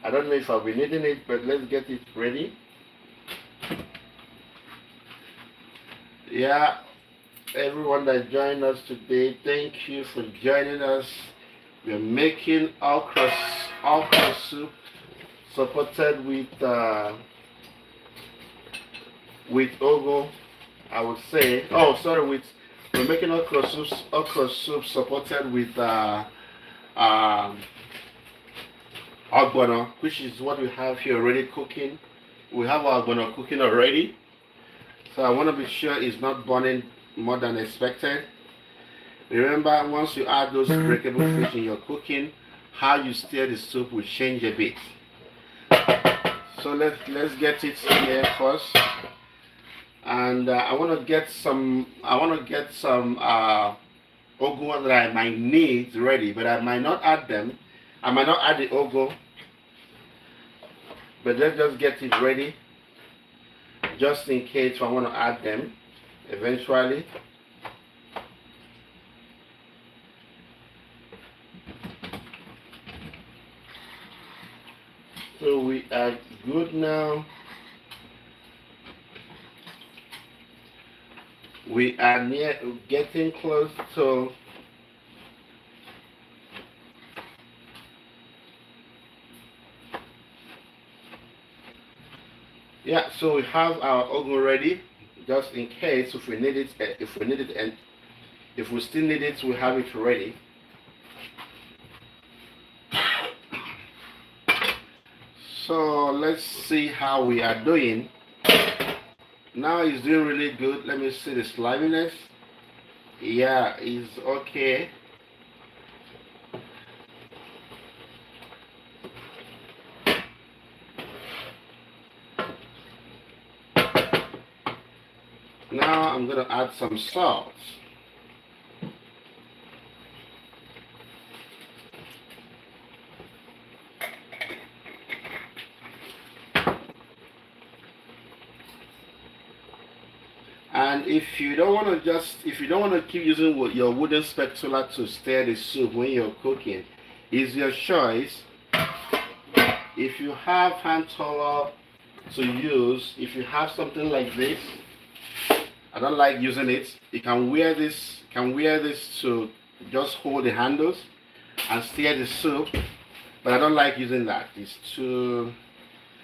I don't know if I'll be needing it, but let's get it ready. Yeah, everyone that joined us today, thank you for joining us. We're making okra soup supported with ugu, I would say. Oh, sorry, we're making okra soup supported with ogbono, which is what we have here already cooking. We have our ogbono cooking already. So I want to be sure it's not burning more than expected. Remember, once you add those breakable fish in your cooking, how you stir the soup will change a bit. So let's get it here first. And I want to get some ugu that I might need ready, but I might not add them. I might not add the ugu, but let's just get it ready, just in case I want to add them eventually. So we are good now. We are getting close to Yeah, so we have our oven ready, just in case if we need it, and if we still need it, we have it ready. So let's see how we are doing. Now it's doing really good. Let me see the sliminess. Yeah, it's okay. Now I'm gonna add some salt. And if you don't want to keep using your wooden spatula to stir the soup when you're cooking, it's your choice. If you have hand towel to use, if you have something like this, I don't like using it. You can wear this. To just hold the handles and stir the soup. But I don't like using that. It's too.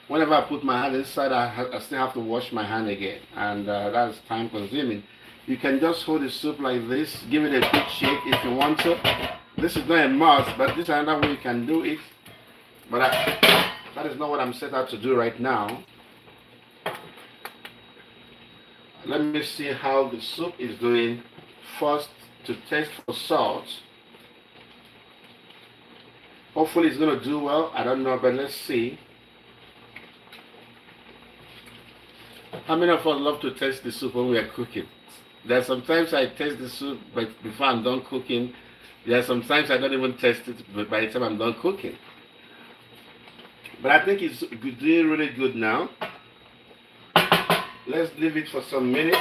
Whenever I put my hand inside, I still have to wash my hand again, and that's time consuming. You can just hold the soup like this, give it a quick shake if you want to. This is not a must, but this is another way you can do it. But that is not what I'm set out to do right now. Let me see how the soup is doing. First, to test for salt. Hopefully it's going to do well. I don't know, but let's see. How many of us love to taste the soup when we are cooking? There are sometimes I taste the soup but before I'm done cooking. There are sometimes I don't even taste it by the time I'm done cooking. But I think it's doing really good now. Let's leave it for some minutes.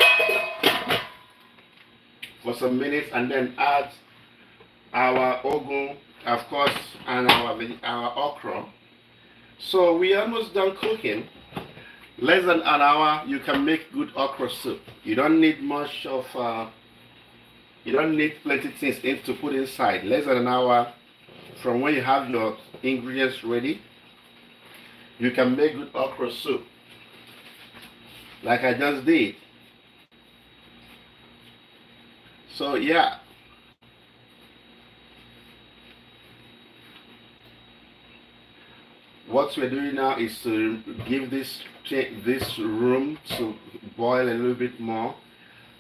And then add our ogun, of course, and our okra. So we're almost done cooking. Less than an hour, you can make good okra soup. You don't need much of, you don't need plenty things to put inside. Less than an hour from when you have your ingredients ready, you can make good okra soup. Like I just did. So yeah. What we're doing now is to give this room to boil a little bit more.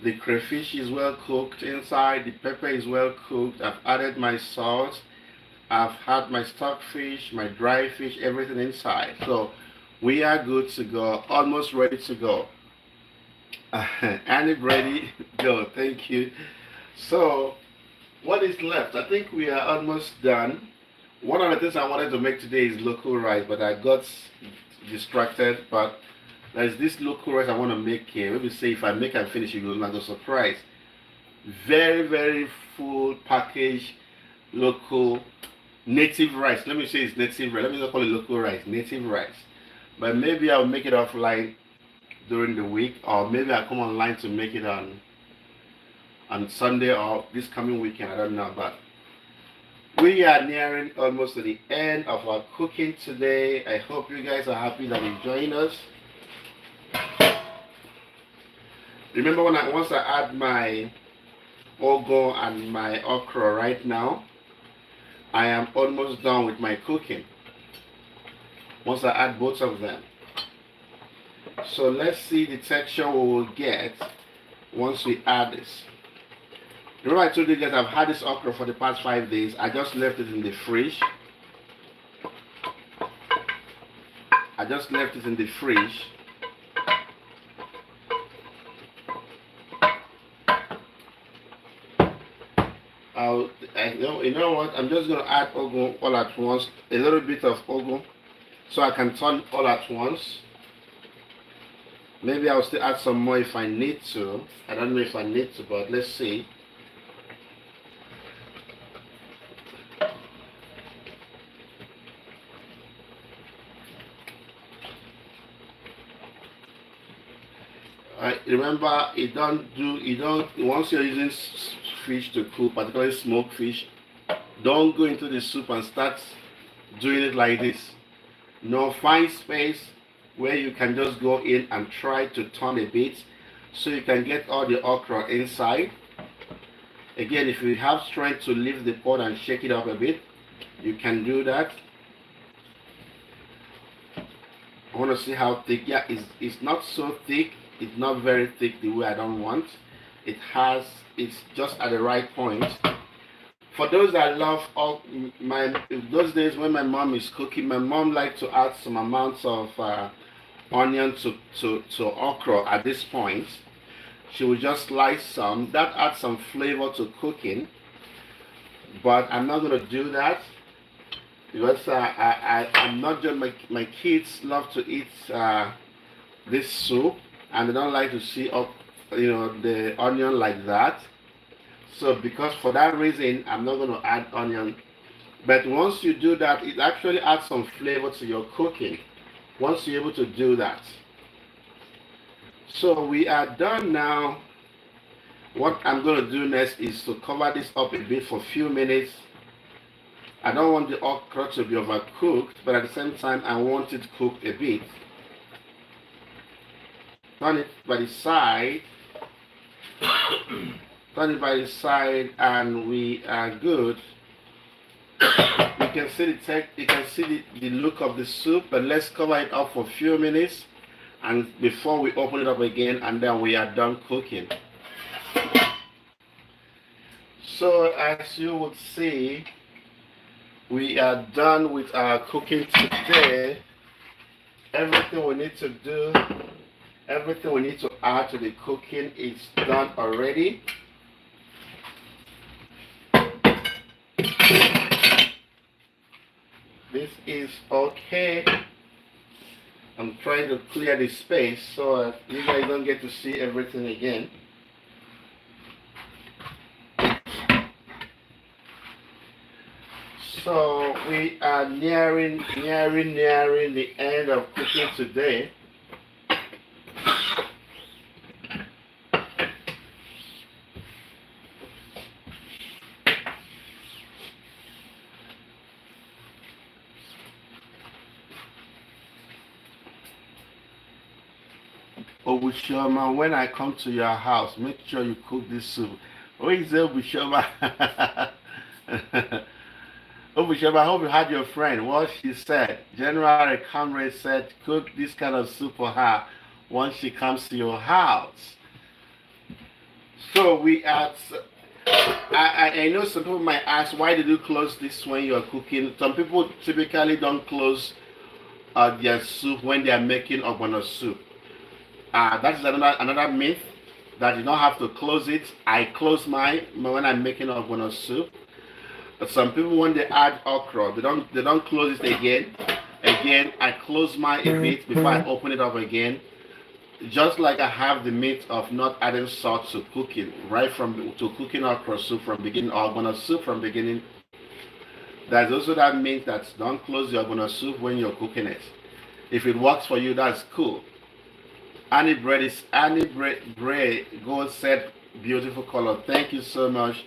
The crayfish is well cooked inside. The pepper is well cooked. I've added my salt. I've had my stockfish, my dry fish, everything inside. So we are good to go. Almost ready to go. And it's ready. Go. Thank you. So what is left? I think we are almost done. One of the things I wanted to make today is local rice, but I got distracted. But there's this local rice I want to make here. Maybe say if I make and finish, you will not go surprise. Very, very full package, local, native rice. Let me say it's native rice. Let me not call it local rice, native rice. But maybe I'll make it offline during the week, or maybe I'll come online to make it on Sunday or this coming weekend. I don't know, but we are nearing almost to the end of our cooking today. I hope you guys are happy that you joined us. Remember once I add my ogo and my okra right now, I am almost done with my cooking. Once I add both of them. So let's see the texture we will get once we add this. Remember I told you guys I've had this okra for the past 5 days. I just left it in the fridge. You know what? I'm just going to add ogun all at once. A little bit of ogun. So I can turn all at once. Maybe I'll still add some more if I need to. I don't know if I need to, but let's see. Remember, once you're using fish to cook, particularly smoked fish, don't go into the soup and start doing it like this. No, find space where you can just go in and try to turn a bit so you can get all the okra inside. Again, if you have strength to lift the pot and shake it up a bit, you can do that. I want to see how thick. Yeah, it's not so thick. It's not very thick the way I don't want. It's just at the right point. For those that love those days when my mom is cooking, my mom liked to add some amounts of onion to okra at this point. She would just slice some. That adds some flavor to cooking. But I'm not going to do that because I'm not just, my kids love to eat this soup and they don't like to see the onion like that. So because for that reason, I'm not going to add onion. But once you do that, it actually adds some flavor to your cooking. Once you're able to do that. So we are done now. What I'm going to do next is to cover this up a bit for a few minutes. I don't want the okra to be overcooked, but at the same time, I want it cooked a bit. Turn it by the side. Turn it by the side, and we are good. You can see the look of the soup, but let's cover it up for a few minutes, and before we open it up again, and then we are done cooking. So as you would see, we are done with our cooking today. Everything we need to do, everything we need to add to the cooking is done already. This is okay. I'm trying to clear the space so you guys don't get to see everything again. So we are nearing the end of cooking today. Obushoma, when I come to your house, make sure you cook this soup. Where is Obushoma? Obushoma, I hope you had your friend. What she said, General Comrade said, cook this kind of soup for her once she comes to your house. So we are. I know some people might ask, why did you close this when you are cooking? Some people typically don't close their soup when they are making ogbono soup. That is another myth, that you don't have to close it. I close mine when I'm making ogbono soup. But some people, when they add okra, they don't close it again. Again, I close mine a bit before I open it up again. Just like I have the myth of not adding salt to cooking, to cooking okra soup from beginning, or ogbono soup from beginning. There's also that myth that don't close your ogbono soup when you're cooking it. If it works for you, that's cool. Annie Bray Gold said, beautiful color. Thank you so much.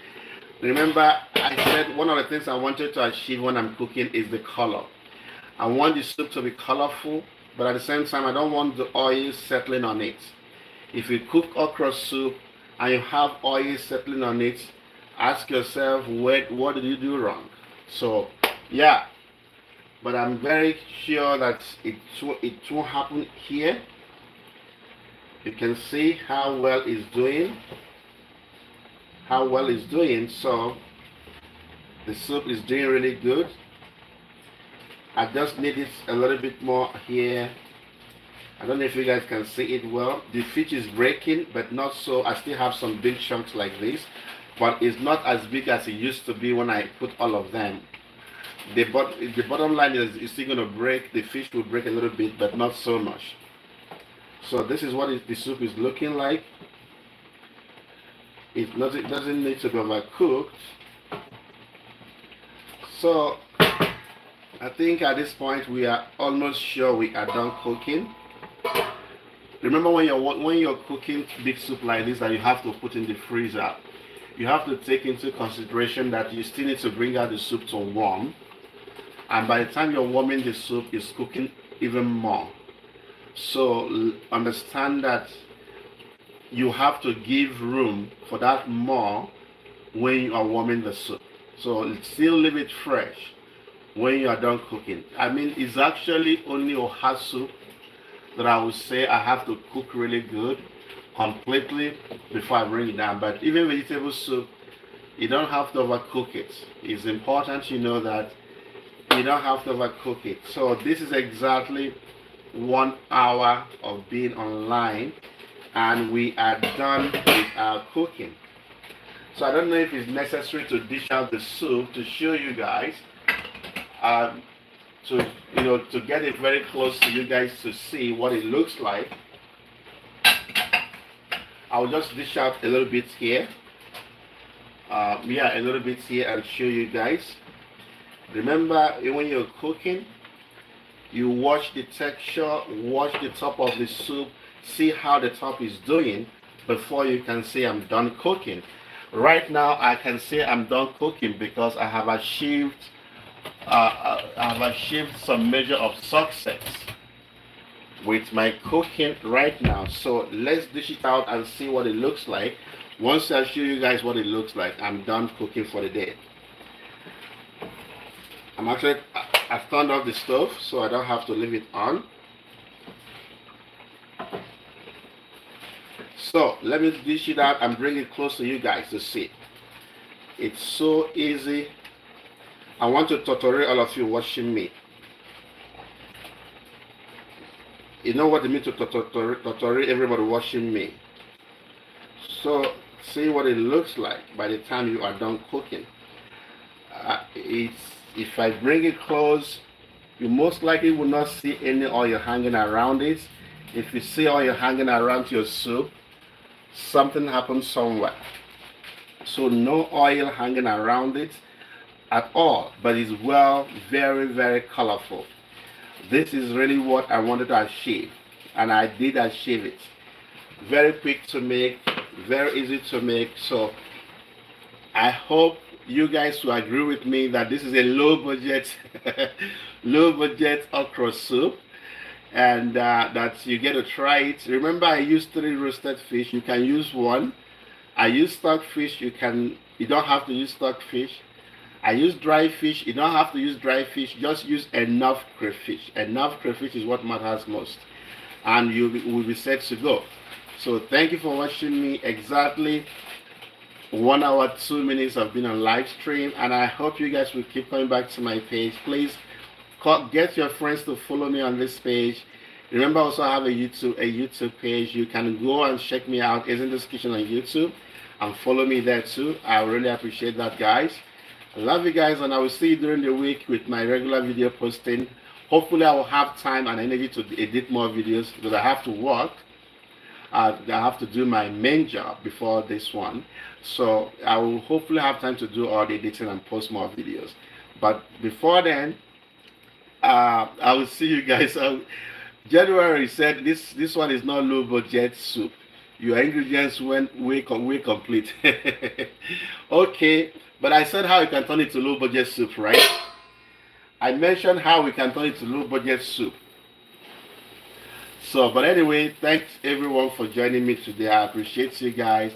Remember, I said one of the things I wanted to achieve when I'm cooking is the color. I want the soup to be colorful, but at the same time, I don't want the oil settling on it. If you cook okra soup and you have oil settling on it, ask yourself, what did you do wrong? So, yeah. But I'm very sure that it won't happen here. You can see how well it's doing. So the soup is doing really good. I just need it a little bit more here. I don't know if you guys can see it well. The fish is breaking, but not so. I still have some big chunks like this, but it's not as big as it used to be when I put all of them. The bottom line is it's still going to break. The fish will break a little bit, but not so much. So this is what the soup is looking like. It doesn't need to be overcooked. So I think at this point we are almost sure we are done cooking. Remember, when you're cooking big soup like this that you have to put in the freezer, you have to take into consideration that you still need to bring out the soup to warm. And by the time you're warming the soup, it's cooking even more. So understand that you have to give room for that more when you are warming the soup. So still leave it fresh when you are done cooking. I mean, it's actually only Oha soup that I would say I have to cook really good, completely, before I bring it down. But even vegetable soup, you don't have to overcook it. It's important you know that you don't have to overcook it. So this is exactly 1 hour of being online, and we are done with our cooking. So I don't know if it's necessary to dish out the soup to show you guys, to get it very close to you guys to see what it looks like. I'll just dish out a little bit here. A little bit here and show you guys. Remember, when you're cooking, you watch the texture, watch the top of the soup, see how the top is doing before you can say I'm done cooking. Right now I can say I'm done cooking because I have achieved some measure of success with my cooking right now. So let's dish it out and see what it looks like. Once I show you guys what it looks like, I'm done cooking for the day. I've turned off the stove so I don't have to leave it on. So let me dish it out and bring it close to you guys to see. It's so easy. I want to tutorial all of you watching me. You know what it means to tutorial everybody watching me. So see what it looks like by the time you are done cooking. If I bring it close, you most likely will not see any oil hanging around it. If you see oil hanging around your soup, something happened somewhere. So no oil hanging around it at all, but it's very, very colorful. This is really what I wanted to achieve, and I did achieve it. Very quick to make, very easy to make. So I hope you guys will agree with me that this is a low budget okra soup, and that you get to try it. Remember, I used 3 roasted fish. You can use 1. I use stockfish. You don't have to use stockfish. I use dry fish. You don't have to use dry fish. Just use enough crayfish. Enough crayfish is what matters most, and you will be set to go. So thank you for watching me. Exactly 1 hour 2 minutes I've been on live stream, and I hope you guys will keep coming back to my page. Please get your friends to follow me on this page. Remember, also I have a YouTube page. You can go and check me out. Isn't This Kitchen on YouTube, and follow me there too. I really appreciate that, guys. I love you guys, and I will see you during the week with my regular video posting. Hopefully I will have time and energy to edit more videos because I have to work. I have to do my main job before this one, so I will hopefully have time to do all the editing and post more videos. But before then, I will see you guys. January said this one is not low budget soup. Your ingredients way complete. Okay, but I said how you can turn it to low budget soup, right? I mentioned how we can turn it to low budget soup. So, but anyway, thanks everyone for joining me today. I appreciate you guys,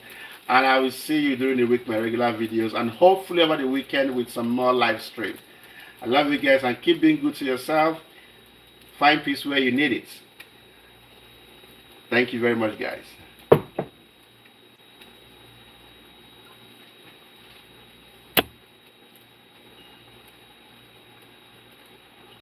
and I will see you during the week, my regular videos, and hopefully over the weekend with some more live stream. I love you guys, and keep being good to yourself. Find peace where you need it. Thank you very much, guys.